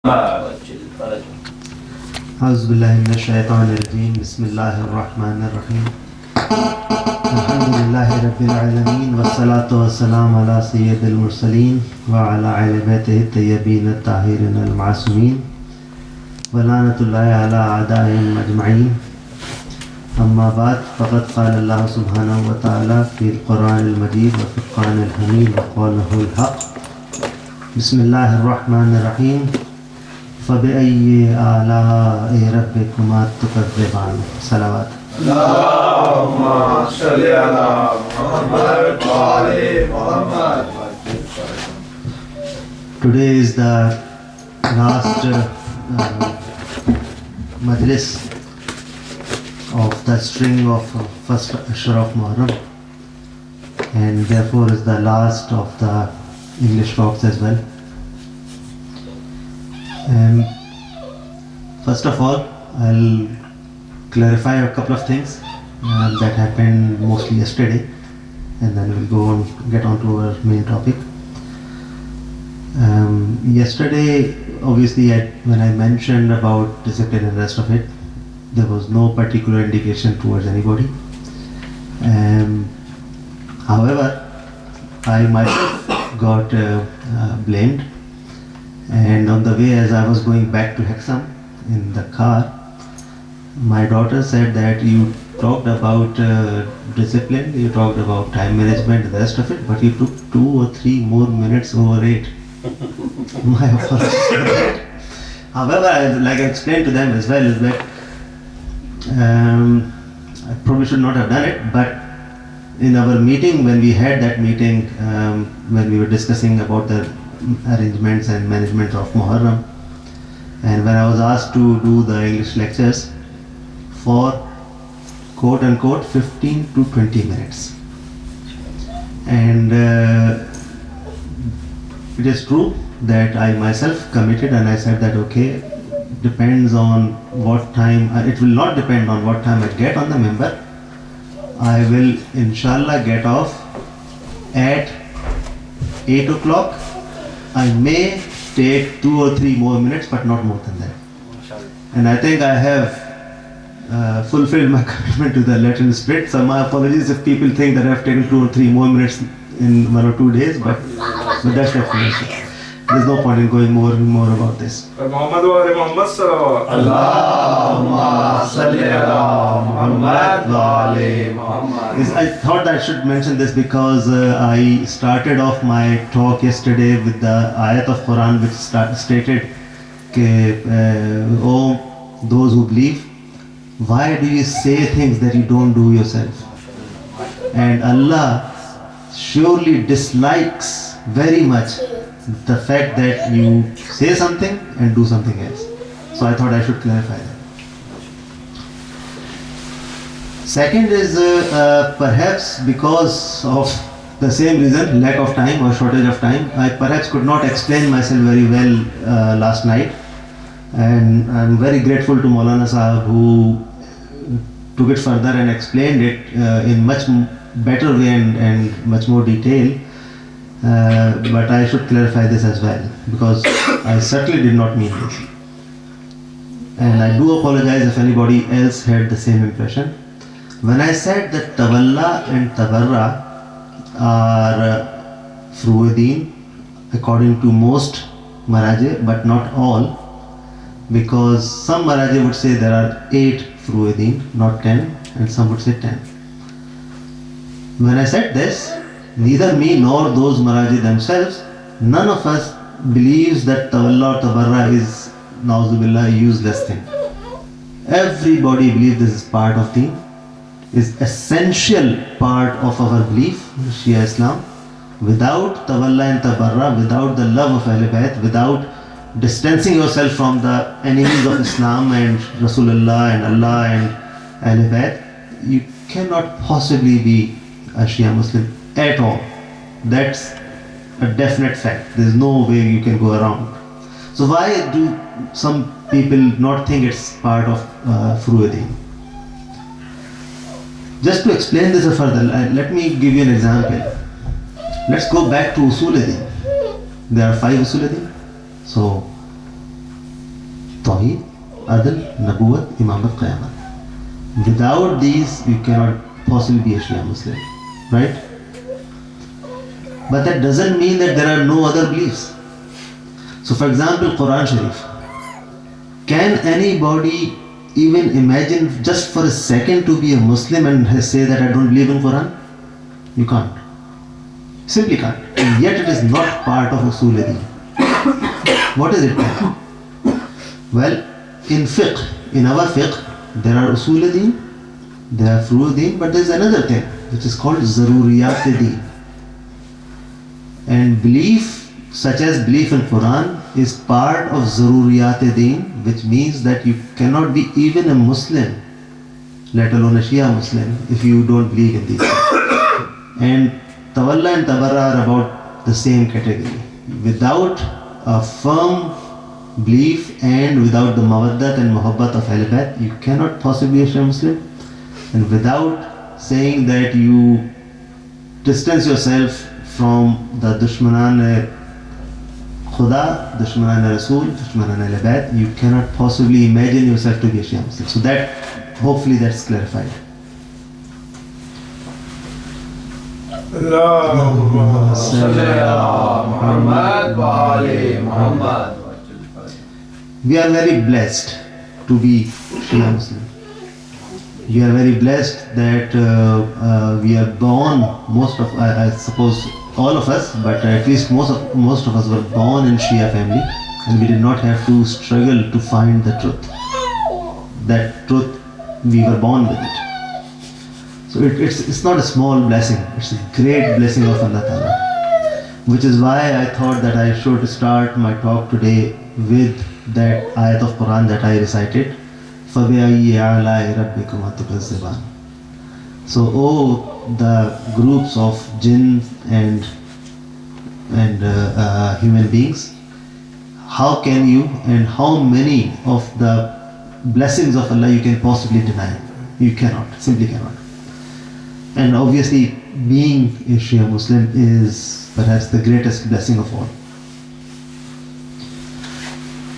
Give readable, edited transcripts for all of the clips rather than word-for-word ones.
أعوذ بالله من الشيطان الرجيم بسم الله الرحمن الرحيم الحمد لله رب العالمين والصلاة والسلام على سيد المرسلين وعلى أهل بيته الطيبين الطاهرين المعصومين ولعنة الله على أعدائهم أجمعين أما بعد فقد قال الله سبحانه وتعالى في القرآن المجيد والفرقان الحميد وقوله الحق بسم الله الرحمن الرحيم فبأي آلاء ربكما تكذبان صلوات اللهم صل على محمد وعلى محمد. Today is the last majlis of the string of first Ashra of Muharram, and therefore is the last of the English talks as well. First of all, I'll clarify a couple of things that happened mostly yesterday, and then we'll go on, get on to our main topic. Yesterday, obviously, when I mentioned about discipline and the rest of it, there was no particular indication towards anybody. However, I myself got blamed, and on the way as I was going back to Hexham in the car, my daughter said that you talked about discipline, you talked about time management and the rest of it, but you took 2 or 3 more minutes over it. My apologies. However, like I explained to them as well, is that I probably should not have done it, but in our meeting, when we had that meeting, when we were discussing about the arrangements and management of Muharram, and when I was asked to do the English lectures for quote unquote 15 to 20 minutes, and it is true that I myself committed, and I said that okay, depends on what time, it will not depend on what time I get on the member. I will inshallah get off at 8 o'clock. I may take 2 or 3 more minutes, but not more than that. And I think I have fulfilled my commitment to the letter and spirit. So my apologies if people think that I have taken 2 or 3 more minutes in 1 or 2 days, but that's the explanation. There's no point in going more and more about this. Allahumma salli ala Muhammad wa ali Muhammad. I thought I should mention this because I started off my talk yesterday with the ayat of Quran which stated, "Oh, those who believe, why do you say things that you don't do yourself?" And Allah surely dislikes very much the fact that you say something and do something else. So I thought I should clarify that. Second is perhaps because of the same reason, lack of time or shortage of time, I perhaps could not explain myself very well last night, and I'm very grateful to Maulana Sahab who took it further and explained it in much better way and much more detail. But I should clarify this as well, because I certainly did not mean this. And I do apologize if anybody else had the same impression. When I said that Tawalla and Tabarra are Fruedeen according to most Maraje, but not all, because some Maraje would say there are 8 Fruedeen, not 10, and some would say 10. When I said this, neither me nor those Maraji themselves, none of us believes that Tawalla or Tabarra is, Nauzubillah, a useless thing. Everybody believes this is part of the, is essential part of our belief, Shia Islam. Without Tawalla and Tabarra, without the love of Ahl Bayt, without distancing yourself from the enemies of Islam and Rasulullah and Allah and Ahl Bayt, you cannot possibly be a Shia Muslim at all. That's a definite fact. There's no way you can go around. So why do some people not think it's part of Fruedeen? Just to explain this further, let me give you an example. Let's go back to Usul-e-Din. There are 5 Usul-e-Din. So Tawheed, Adl, Nabuwat, Imamat, Qayamat. Without these, you cannot possibly be a Shia Muslim, right? But that doesn't mean that there are no other beliefs. So for example, Quran Sharif. Can anybody even imagine just for a second to be a Muslim and say that I don't believe in Quran? You can't. Simply can't. And yet it is not part of Usul Din. What is it then? Well, in fiqh, in our fiqh, there are Usul Din, there are Furu Din, but there is another thing which is called Zaruriyat Din. And belief, such as belief in Quran, is part of Zaruriyat Din, which means that you cannot be even a Muslim, let alone a Shia Muslim, if you don't believe in these things. And Tawalla and Tabarra are about the same category. Without a firm belief and without the mawaddat and muhabbat of Ahl Bayt, you cannot possibly be a Shia Muslim. And without saying that you distance yourself from the Dushmanan Khuda, Dushmanan Rasul, Dushmanan Ahl Bayt, you cannot possibly imagine yourself to be a Shia Muslim. So that, hopefully that's clarified. Allahumma salli ala Muhammad wa ali Muhammad. We are very blessed to be Shia Muslim. We are very blessed that we are born, most of, I suppose all of us, but at least most of us were born in Shia family, and we did not have to struggle to find the truth. That truth, we were born with it. So it's not a small blessing, it's a great blessing of Allah Ta'ala. Which is why I thought that I should start my talk today with that ayat of Quran that I recited. فَبِأَيِّ آلَاءِ رَبِّكُمَا تُكَذِّبَانِ. So, the groups of jinn and human beings, how can you and how many of the blessings of Allah you can possibly deny? You cannot, simply cannot. And obviously, being a Shia Muslim is perhaps the greatest blessing of all.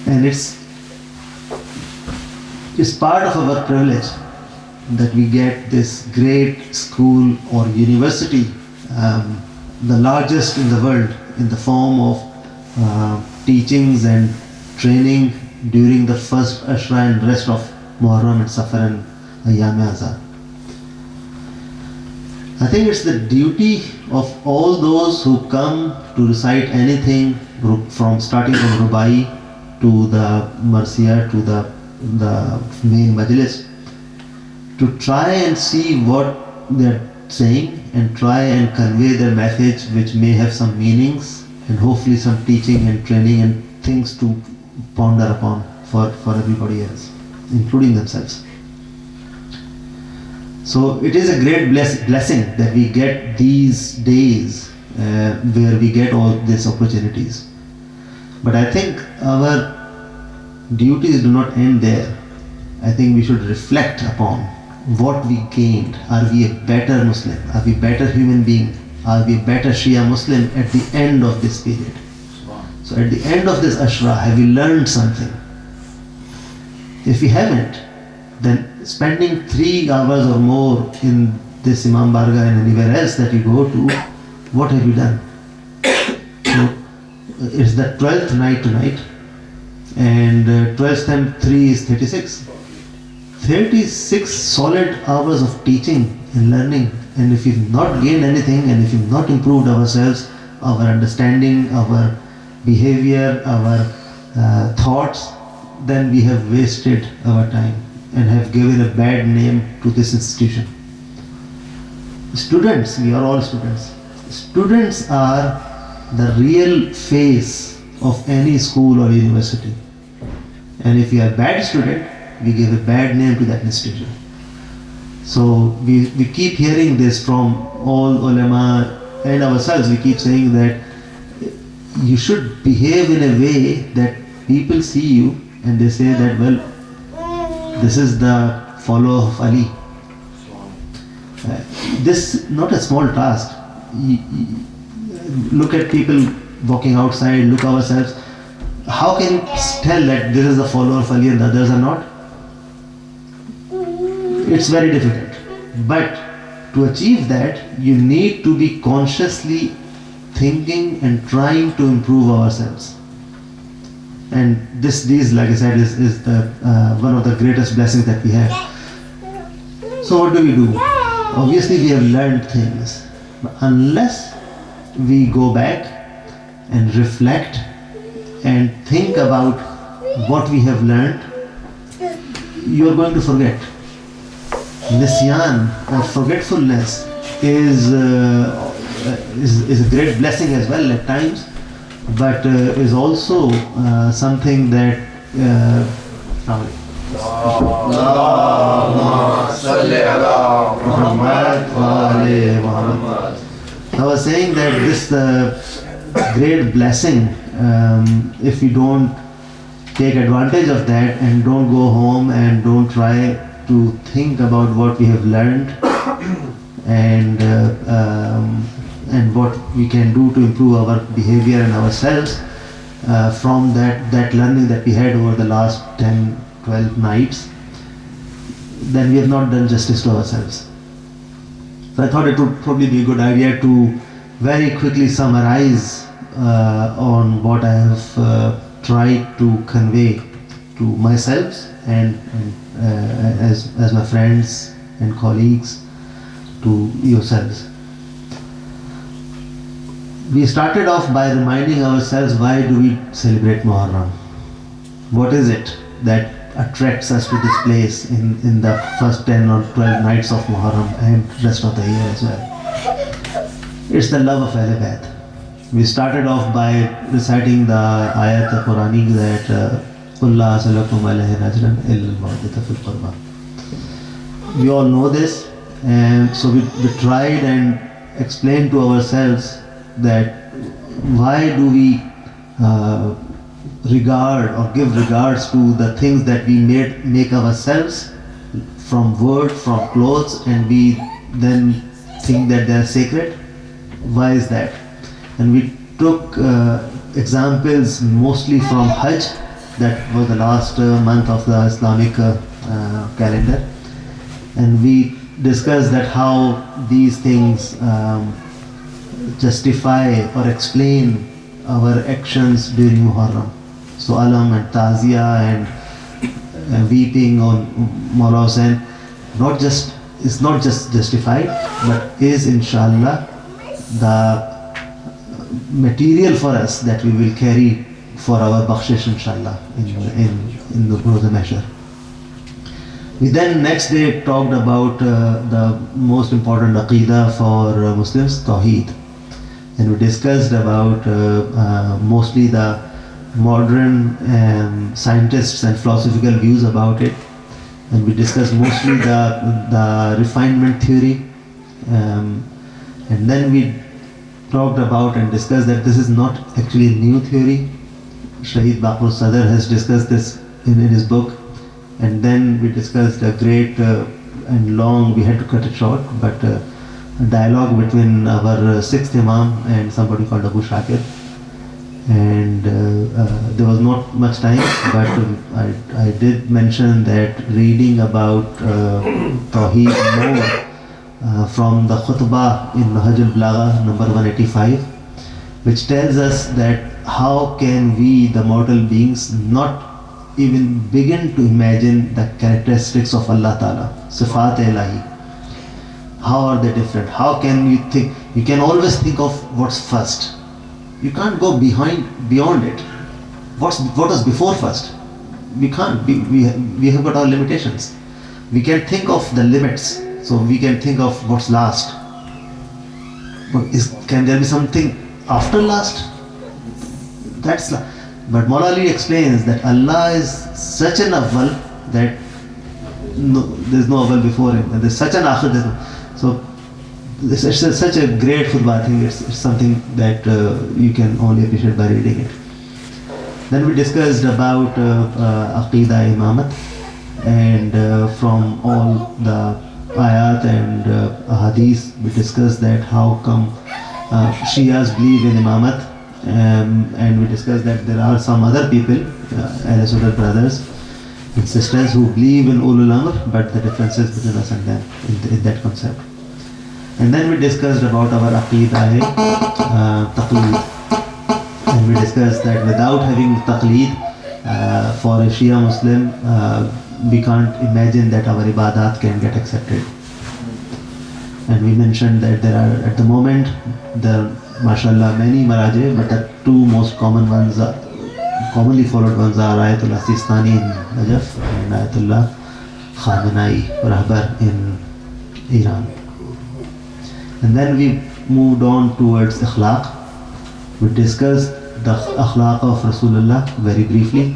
And it's part of our privilege that we get this great school or university, the largest in the world, in the form of teachings and training during the first Ashra and rest of Muharram and Zafar and Ayyam Azad. I think it's the duty of all those who come to recite anything from starting from Rubai to the Marsiya to the main majlis, to try and see what they're saying and try and convey their message, which may have some meanings and hopefully some teaching and training and things to ponder upon for everybody else, including themselves. So it is a great blessing that we get these days where we get all these opportunities. But I think our duties do not end there. I think we should reflect upon what we gained. Are we a better Muslim? Are we a better human being? Are we a better Shia Muslim at the end of this period? So at the end of this Ashra, have we learned something? If we haven't, then spending 3 hours or more in this Imam Barga and anywhere else that you go to, what have you done? So it's the 12th night tonight, and 12 times 3 is 36. 36 solid hours of teaching and learning, and if we've not gained anything and if we've not improved ourselves, our understanding, our behavior, our thoughts, then we have wasted our time and have given a bad name to this institution. Students, we are all students. Students are the real face of any school or university. And if you are a bad student, we give a bad name to that institution. So we keep hearing this from all ulama and ourselves. We keep saying that you should behave in a way that people see you and they say that, well, this is the follower of Ali. This is not a small task. Look at people walking outside, look ourselves. how can you tell that this is a follower of Ali and the others are not? It's very difficult. But to achieve that, you need to be consciously thinking and trying to improve ourselves. And these, like I said, is the one of the greatest blessings that we have. So what do? Obviously, we have learned things, but unless we go back and reflect and think about what we have learned, you are going to forget. Nisyan or forgetfulness is a great blessing as well at times, but is also something that I was saying that this great blessing, if we don't take advantage of that and don't go home and don't try to think about what we have learned and what we can do to improve our behavior and ourselves from that learning that we had over the last 10-12 nights, then we have not done justice to ourselves. So I thought it would probably be a good idea to very quickly summarize on what I have tried to convey to myself and as my friends and colleagues, to yourselves. We started off by reminding ourselves, why do we celebrate Muharram? What is it that attracts us to this place in the first 10 or 12 nights of Muharram and rest of the year as well? It's the love of Ahl Bayt. We started off by reciting the ayat Quranic that قُلْ لَا أَسْأَلُكُمْ عَلَيْهِ أَجْرًا إِلَّا الْمَوَدَّةَ فِي الْقُرْبَى. We all know this, and so we tried and explained to ourselves that why do we regard or give regards to the things that we make ourselves from word, from clothes, and we then think that they are sacred. Why is that? And we took examples mostly from Hajj, that was the last month of the Islamic calendar, and we discussed that how these things justify or explain our actions during Muharram. So alam and tazia and weeping on Mawla Hussain, it's not just justified, but is inshallah the material for us that we will carry for our bakhshish inshallah in the Roza measure. We then next day talked about the most important aqidah for Muslims, Tawheed. And we discussed about mostly the modern scientists and philosophical views about it. And we discussed mostly the refinement theory. And then we talked about and discussed that this is not actually a new theory. Shahid Baqir Sadr has discussed this in his book. And then we discussed a great and long, we had to cut it short, but a dialogue between our sixth Imam and somebody called Abu Shakir. And there was not much time, but I did mention that reading about Tawheed more from the khutbah in Nahj al-Balagha number 185, which tells us that how can we, the mortal beings, not even begin to imagine the characteristics of Allah Ta'ala, Sifat Ilahi. How are they different? How can you think? You can always think of what's first. You can't go beyond it. What was before first? We can't. We have got our limitations. We can think of the limits, so we can think of what's last. But can there be something after last? But Mawla Ali explains that Allah is such an awwal that there's no awwal before him, and there's such an akhir. So it's such a great khutbah. I think it's something that you can only appreciate by reading it. Then we discussed about Aqidah Imamat, and from all the ayat and hadith, we discussed that how come Shias believe in Imamat and we discussed that there are some other people, Ahl brothers and sisters, who believe in Ulul Amr, but the differences between us and them in that concept. And then we discussed about our Aqidah, Taqleed. And we discussed that without having Taqleed, for a Shia Muslim, we can't imagine that our ibadat can get accepted. And we mentioned that there are, at the moment, there are, mashallah, many maraji, but the two most common ones, commonly followed ones are Ayatollah Sistani in Najaf and Ayatollah Khamenei Rahbar in Iran. And then we moved on towards akhlaq. We discussed the akhlaq of Rasulullah very briefly.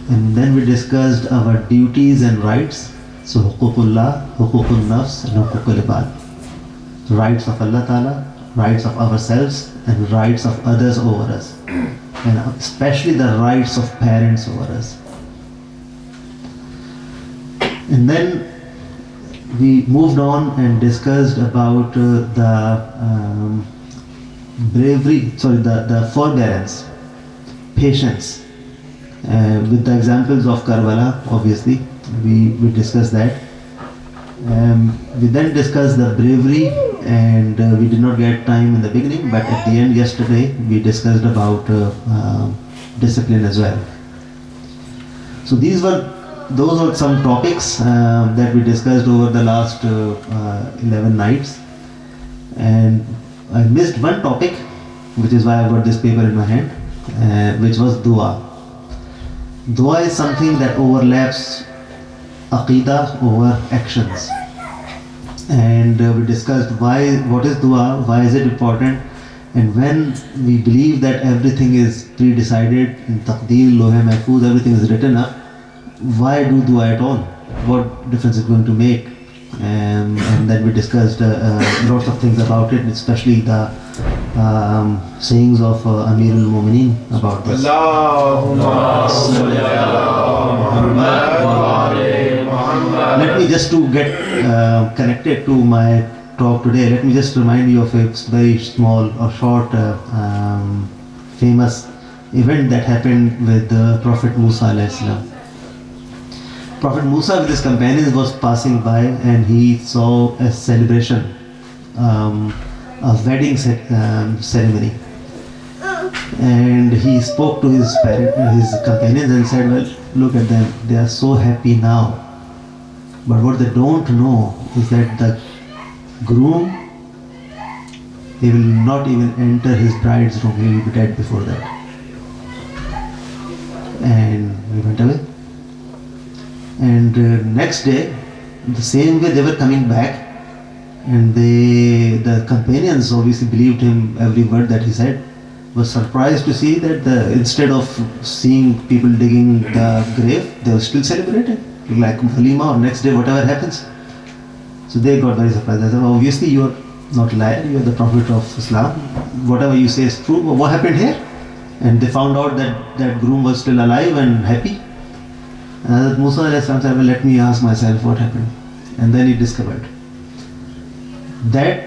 And then we discussed our duties and rights. So huququllah, huququl nafs, and huququl ibad. Rights of Allah Ta'ala, rights of ourselves, and rights of others over us. And especially the rights of parents over us. And then we moved on and discussed about the forbearance, patience, with the examples of Karbala. Obviously, we discussed that. We then discussed the bravery, and we did not get time in the beginning, but at the end yesterday we discussed about discipline as well. So those were some topics that we discussed over the last 11 nights, and I missed one topic, which is why I got this paper in my hand, which was dua. Dua is something that overlaps Aqidah over actions, and we discussed what is dua, why is it important, and when we believe that everything is pre-decided in Taqdeer, Lohe Mahfuz, everything is written up, why do dua at all? What difference is it going to make? And then we discussed lots of things about it, especially the sayings of Amirul Mu'mineen about this. Let me just to get connected to my talk today, let me just remind you of a very small or short famous event that happened with Prophet Musa alayhi salam. Prophet Musa with his companions was passing by, and he saw a celebration, a wedding ceremony. And he spoke to his companions and said, well, look at them, they are so happy now. But what they don't know is that the groom, he will not even enter his bride's room, he will be dead before that. And he went away. And next day, the same way they were coming back, and the companions obviously believed him every word that he said, was surprised to see that instead of seeing people digging the grave, they were still celebrating, like Walima, or next day whatever happens. So they got very surprised. They said, obviously you are not a liar, you are the Prophet of Islam, whatever you say is true, but what happened here? And they found out that that groom was still alive and happy. And Musa alayhi salam said, well, let me ask myself what happened. And then he discovered that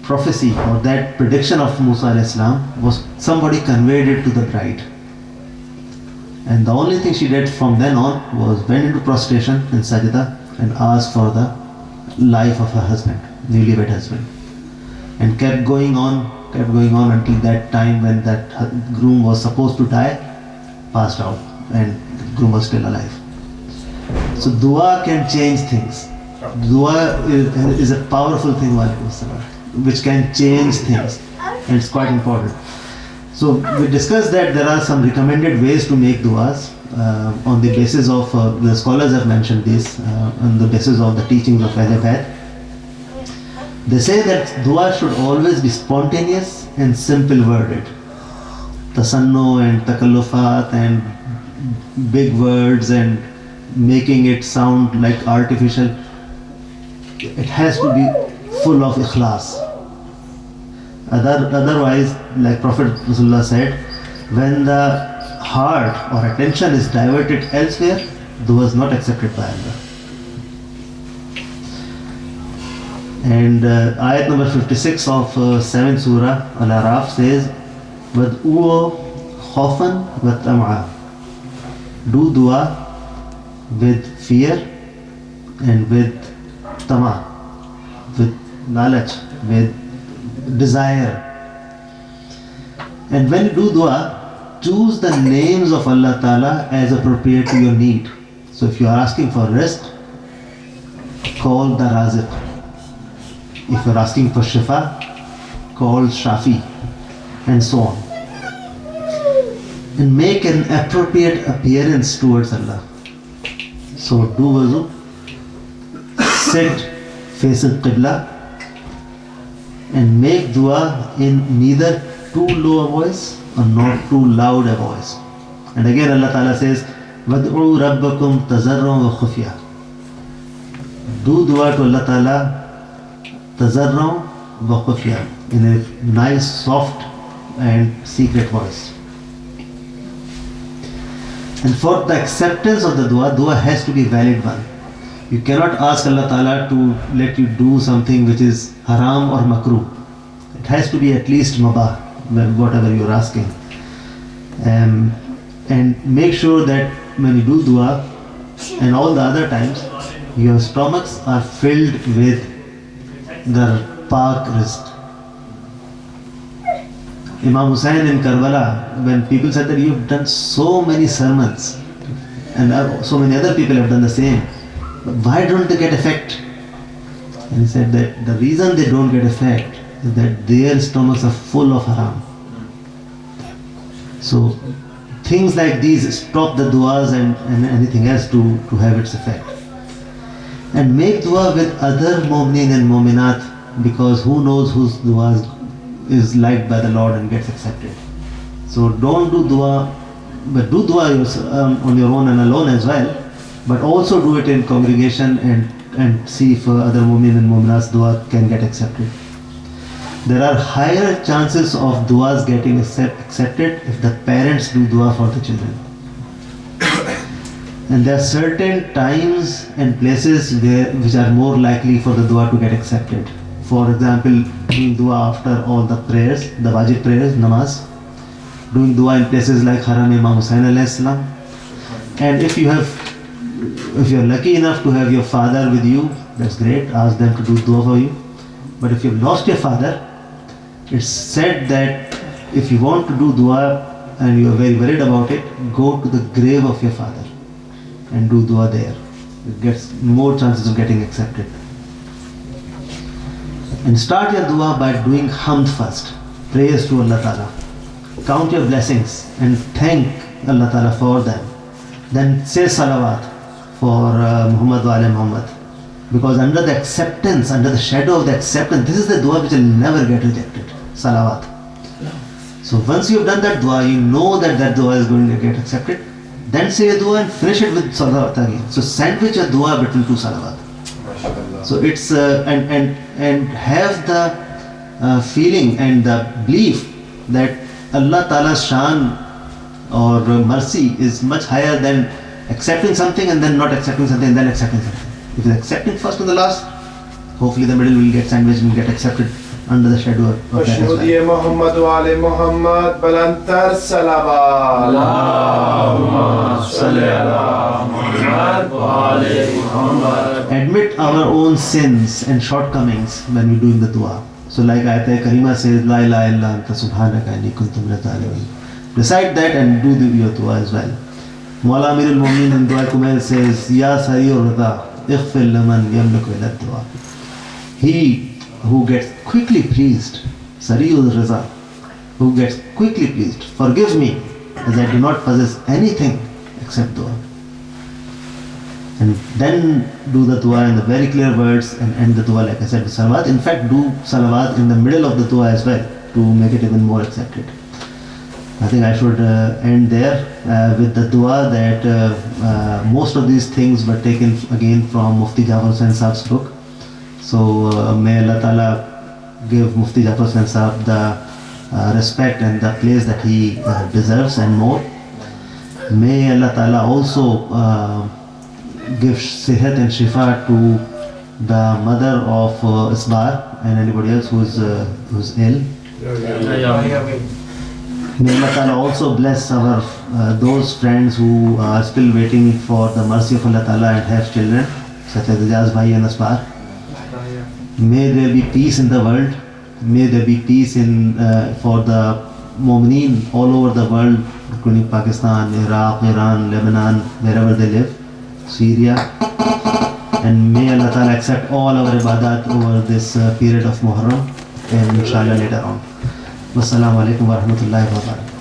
prophecy or that prediction of Musa alayhi salam was somebody conveyed it to the bride. And the only thing she did from then on was went into prostration in sajda and asked for the life of her husband, newlywed husband. And kept going on until that time when that groom was supposed to die, passed out, and the groom was still alive. So dua can change things. Dua is a powerful thing, which can change things, and it's quite important. So we discussed that there are some recommended ways to make duas on the basis of, the scholars have mentioned this, on the basis of the teachings of Ahl Bayt. They say that dua should always be spontaneous and simple worded. Tasannu and takallufat and big words and making it sound like artificial, it has to be full of ikhlas. Otherwise, like Prophet Rasulullah said, when the heart or attention is diverted elsewhere, dua is not accepted by Allah. And ayat number 56 of 7th Surah Al-Araf says, وَادْعُوهُ خَوْفًا وَطَمَعًا. Do dua with fear and with tama, with knowledge, with desire. And when you do dua, choose the names of Allah Ta'ala as appropriate to your need. So if you are asking for rest, call the Raziq. If you are asking for Shifa, call Shafi, and so on. And make an appropriate appearance towards Allah. So do wuzu, sit facing Qibla, and make dua in neither too low a voice or not too loud a voice. And again Allah Ta'ala says, وَادْعُوا رَبَّكُمْ تَزَرُّعًا وَخُفْيًا. Do dua to Allah Ta'ala تَزَرُّعًا وَخُفْيًا, in a nice, soft and secret voice. And for the acceptance of the dua has to be a valid one. You cannot ask Allah Ta'ala to let you do something which is haram or makruh. It has to be at least mubah, whatever you are asking. And make sure that when you do dua and all the other times, your stomachs are filled with the pak rizq. Imam Hussain in Karbala, when people said that you've done so many sermons and so many other people have done the same, but why don't they get effect? And he said that the reason they don't get effect is that their stomachs are full of haram. So things like these stop the duas and anything else to have its effect. And make dua with other mu'minin and mu'minat, because who knows whose dua is liked by the Lord and gets accepted. So don't do dua, but do dua on your own and alone as well, but also do it in congregation and see if other mu'min and mu'minat's dua can get accepted. There are higher chances of duas getting accepted if the parents do dua for the children. And there are certain times and places which are more likely for the dua to get accepted. For example, doing dua after all the prayers, the wajib prayers, namaz. Doing dua in places like Haram Imam Hussain alayhi salam. And if you are lucky enough to have your father with you, that's great, ask them to do dua for you. But if you've lost your father, it's said that if you want to do dua and you are very worried about it, go to the grave of your father and do dua there. It gets more chances of getting accepted. And start your dua by doing hamd first, praise to Allah Ta'ala. Count your blessings and thank Allah Ta'ala for them. Then say salawat for Muhammad wa ali Muhammad. Because under the acceptance, under the shadow of the acceptance, this is the dua which will never get rejected. Salawat. So once you have done that dua, you know that dua is going to get accepted. Then say a dua and finish it with salawat again. So sandwich a dua between two salawat. So it's and have the feeling and the belief that Allah Ta'ala's shan or mercy is much higher than accepting something and then not accepting something and then accepting something. If you're accepting first and the last, hopefully the middle will get sandwiched and get accepted under the shadow of that as well. Muhammad wa ali Muhammad balantar salawat. Allahumma salli ala Muhammad wa ali Muhammad. Admit our own sins and shortcomings when we're doing the dua. So like Ayat Karima says, La ilaha illa anta subhanaka inni kuntu minadh dhalimin. Recite that and do your dua as well. Mawla Amirul Mu'minin in Dua Kumail says, Ya Sariur Rida, ighfir laman yamliku ila dua. He who gets quickly pleased, Sariur Rida, who gets quickly pleased, forgive me as I do not possess anything except dua. And then do the dua in the very clear words and end the dua like I said with salawat. In fact, do salawat in the middle of the dua as well to make it even more accepted. I think I should end there with the dua that most of these things were taken again from Mufti Zafar Hussain Saab's book. So may Allah Ta'ala give Mufti Zafar Hussain Saab the respect and the place that he deserves and more. May Allah Ta'ala also give sihat and shifa to the mother of Isbar and anybody else who's ill. May Allah Ta'ala also bless our those friends who are still waiting for the mercy of Allah Ta'ala and have children, such as Ijaz Bhai and Asfar. May there be peace in the world. May there be peace in for the Mu'mineen all over the world, including Pakistan, Iraq, Iran, Lebanon, wherever they live, Syria. And may Allah Ta'ala accept all our ibadat over this period of Muharram and inshallah later on. Wassalamu alaikum wa rahmatullahi wa barakatuh.